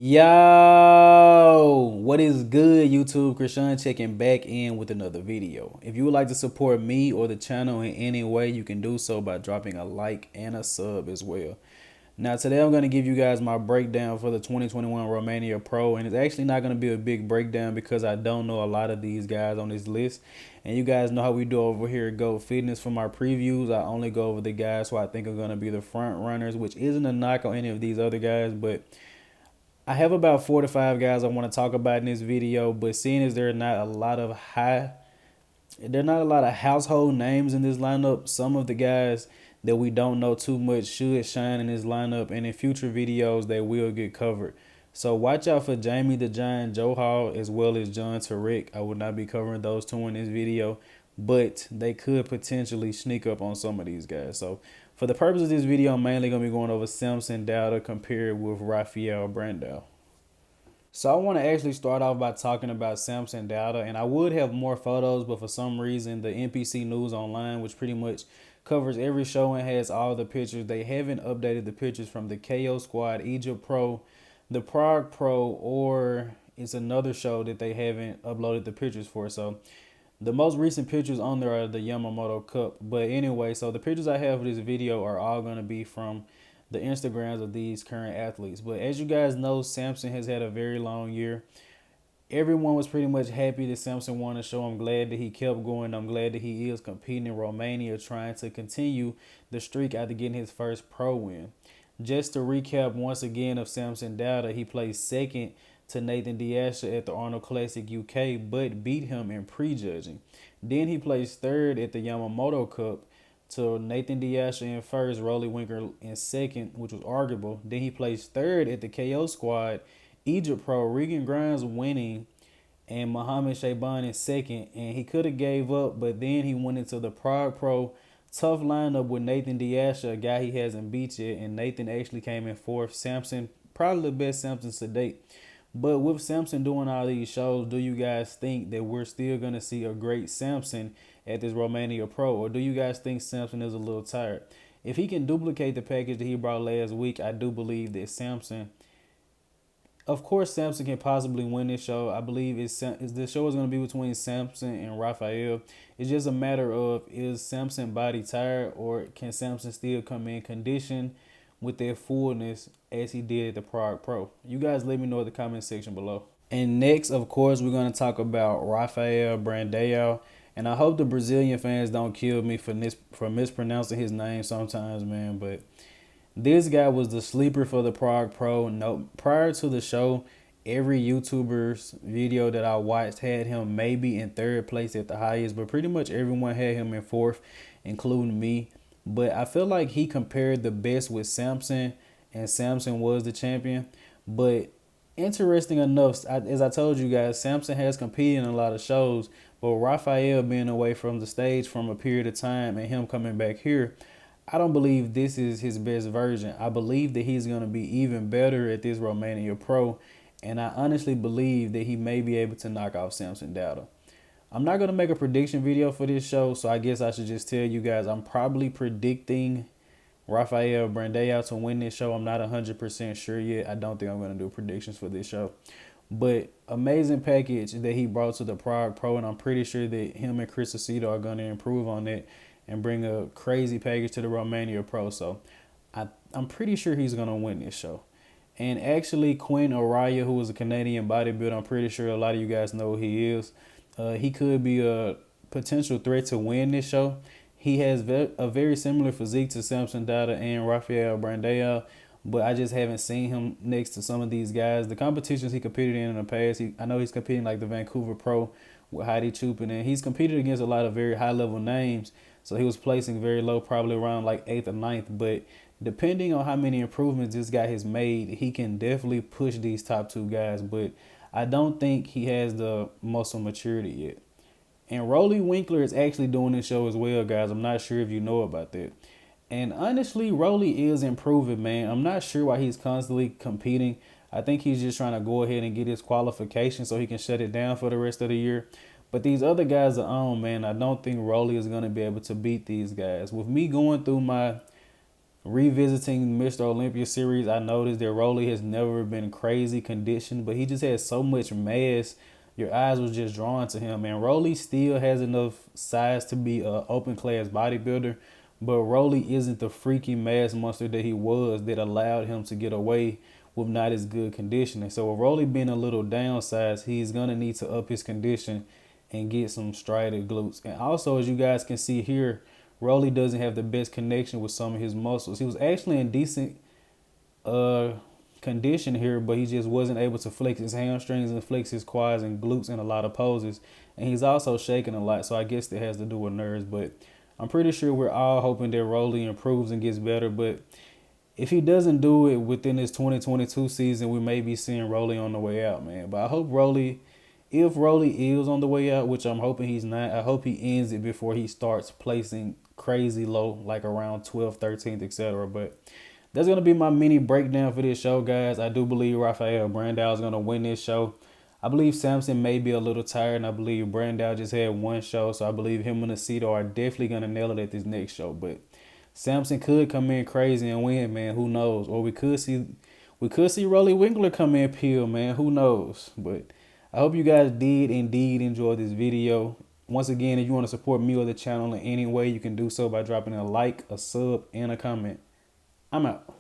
Yo, what is good, YouTube? Krishan checking back in with another video. If you would like to support me or the channel in any way, you can do so by dropping a like and a sub as well. Now, today I'm going to give you guys my breakdown for the 2021 Romania Pro, and it's actually not going to be a big breakdown because I don't know a lot of these guys on this list. And you guys know how we do over here at Go Fitness. For my previews, I only go over the guys who I think are going to be the front runners, which isn't a knock on any of these other guys, but I have about 4 to 5 guys I want to talk about in this video, but seeing as there are not a lot of household names in this lineup, some of the guys that we don't know too much should shine in this lineup, and in future videos they will get covered. So watch out for Jamie the Giant Johal as well as John Tarek. I will not be covering those two in this video, but they could potentially sneak up on some of these guys. So for the purpose of this video, I'm mainly going to be going over Samson Dauda compared with Rafael Brandão. So I want to actually start off by talking about Samson Dauda, and I would have more photos, but for some reason the NPC News Online, which pretty much covers every show and has all the pictures, they haven't updated the pictures from the KO Squad, Egypt Pro, the Prague Pro, or it's another show that they haven't uploaded the pictures for. So the most recent pictures on there are the Yamamoto Cup. But anyway, so the pictures I have for this video are all going to be from the Instagrams of these current athletes. But as you guys know, Samson has had a very long year. Everyone was pretty much happy that Samson won the show. I'm glad that he kept going. I'm glad that he is competing in Romania, trying to continue the streak after getting his first pro win. Just to recap once again of Samson Dauda, he placed second to Nathan Diasha at the Arnold Classic UK, but beat him in prejudging. Then he placed third at the Yamamoto Cup to Nathan Diasha in first, Winkler in second, which was arguable. Then he placed third at the KO Squad, Egypt Pro, Regan Grimes winning, and Mohamed Shaban in second. And he could have gave up, but then he went into the Prague Pro tough lineup with Nathan Diasha, a guy he hasn't beat yet, and Nathan actually came in fourth. Samson, probably the best Samson to date. But with Samson doing all these shows, do you guys think that we're still going to see a great Samson at this Romania Pro? Or do you guys think Samson is a little tired? If he can duplicate the package that he brought last week, I do believe that Samson, of course, Samson can possibly win this show. I believe the show is going to be between Samson and Rafael. It's just a matter of, is Samson body tired, or can Samson still come in condition with their fullness as he did at the Prague Pro? You guys let me know in the comment section below. And next, of course, we're going to talk about Rafael Brandao. And I hope the Brazilian fans don't kill me for mispronouncing his name sometimes, man. But this guy was the sleeper for the Prague Pro. No, prior to the show, every YouTuber's video that I watched had him maybe in third place at the highest, but pretty much everyone had him in fourth, including me. But I feel like he compared the best with Samson, and Samson was the champion. But interesting enough, as I told you guys, Samson has competed in a lot of shows, but Rafael being away from the stage from a period of time and him coming back here, I don't believe this is his best version. I believe that he's going to be even better at this Romania Pro, and I honestly believe that he may be able to knock off Samson Dauda. I'm not going to make a prediction video for this show, so I guess I should just tell you guys I'm probably predicting Rafael Brandao to win this show. I'm not 100% sure yet. I don't think I'm going to do predictions for this show. But amazing package that he brought to the Prague Pro, and I'm pretty sure that him and Chris Aceto are going to improve on it and bring a crazy package to the Romania Pro. So I'm pretty sure he's going to win this show. And actually, Quinn Araya, who is a Canadian bodybuilder, I'm pretty sure a lot of you guys know who he is. He could be a potential threat to win this show. He has a very similar physique to Samson Dauda and Rafael Brandao, but I just haven't seen him next to some of these guys. The competitions he competed in the past, I know he's competing like the Vancouver Pro with Heidi Chupin, and he's competed against a lot of very high-level names, so he was placing very low, probably around like 8th or 9th, but depending on how many improvements this guy has made, he can definitely push these top two guys, but I don't think he has the muscle maturity yet. And Winkler is actually doing this show as well, guys. I'm not sure if you know about that. And honestly, Rolly is improving, man. I'm not sure why he's constantly competing. I think he's just trying to go ahead and get his qualification so he can shut it down for the rest of the year. But these other guys are on, man. I don't think Rolly is going to be able to beat these guys. With me going through my Revisiting Mr. Olympia series, I noticed that Rolly has never been crazy conditioned, but he just has so much mass. Your eyes was just drawn to him, and Rolly still has enough size to be a open class bodybuilder, but Rolly isn't the freaky mass monster that he was that allowed him to get away with not as good conditioning. So with Rolly being a little downsized, he's gonna need to up his condition and get some striated glutes. And also, as you guys can see here, Rolly doesn't have the best connection with some of his muscles. He was actually in decent condition here, but he just wasn't able to flex his hamstrings and flex his quads and glutes in a lot of poses. And he's also shaking a lot, so I guess that has to do with nerves. But I'm pretty sure we're all hoping that Rolly improves and gets better. But if he doesn't do it within this 2022 season, we may be seeing Rolly on the way out, man. But I hope Rolly, if Rolly is on the way out, which I'm hoping he's not, I hope he ends it before he starts placing crazy low, like around 12th, 13th, etc. But that's going to be my mini breakdown for this show, guys. I do believe Rafael Brandao is going to win this show. I believe Samson may be a little tired, and I believe Brandao just had one show, so I believe him and Aceto are definitely going to nail it at this next show. But Samson could come in crazy and win, man. Who knows? Or we could see Rolly Winkler come in peel, man. Who knows? But I hope you guys did indeed enjoy this video. Once again, if you want to support me or the channel in any way, you can do so by dropping a like, a sub, and a comment. I'm out.